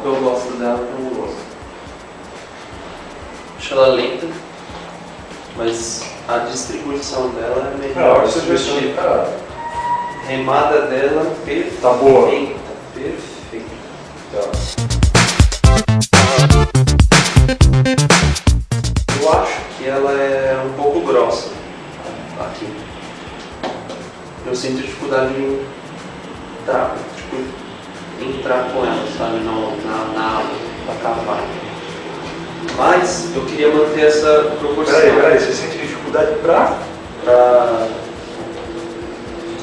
eu gosto dela e eu não gosto. Acho ela lenta, mas a distribuição dela é melhor. Não, você já estudou, cara. Remada dela perfeita. Tá boa. Perfeita. Tá. Eu acho que ela é um pouco grossa aqui. Eu sinto dificuldade em entrar com ela, sabe, na água, pra cavar. Mas eu queria manter essa proporção. Peraí, você sente dificuldade pra?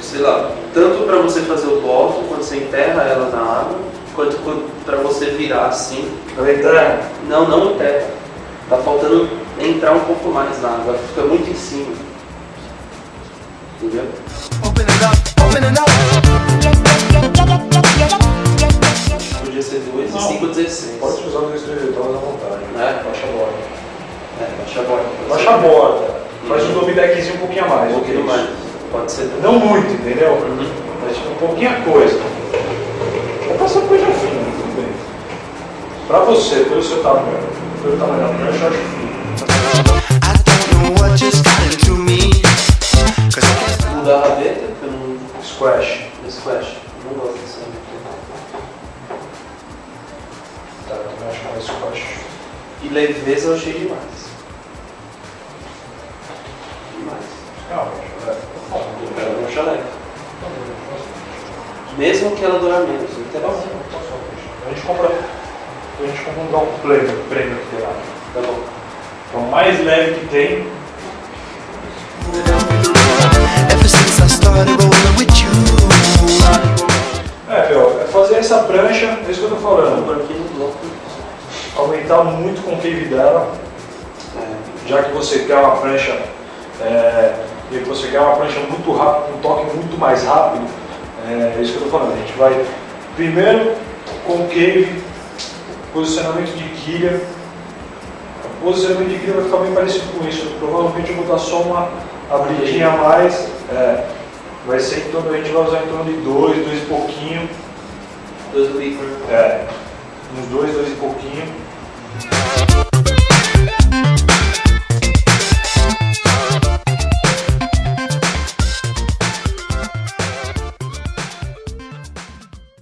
Sei lá, tanto para você fazer o bloco, quando você enterra ela na água, quanto para você virar assim. Ela enterra? Não enterra. Tá faltando entrar um pouco mais na água, fica muito em cima. Entendeu? Podia ser 2 e 5, 16. Pode usar os diretores à vontade. Baixa a borda. Baixa a borda. Baixa a borda. Faz um domi deckzinho um pouquinho a mais. Um pouquinho mais. Pode ser. Não muito, entendeu? Mas tipo, um pouquinho coisa. Vou passar coisa fina, tudo bem. Pra você, pelo seu tamanho, da prancha, eu acho fino. O da rabeta, que eu não... Squash. Squash. Eu não gosto dessa rabeta. Tá, eu também acho mais squash. E leveza eu achei demais. Calma, Eu quero uma chaleca. Mesmo que ela durar menos, literalmente. A gente compra um prêmio aqui lá. Tá bom. Então, o mais leve que tem. É fazer essa prancha, é isso que eu tô falando. Aqui no bloco. Aumentar muito o concave dela, já que você quer uma prancha. E você quer uma prancha muito rápida, um toque muito mais rápido, é isso que eu estou falando. A gente vai primeiro concave, posicionamento de quilha. O posicionamento de quilha vai ficar bem parecido com isso. Provavelmente eu vou dar só uma abridinha a mais. Vai ser em torno, a gente vai usar em torno de 2 e pouquinho. 2 do bico. Uns 2 e pouquinho.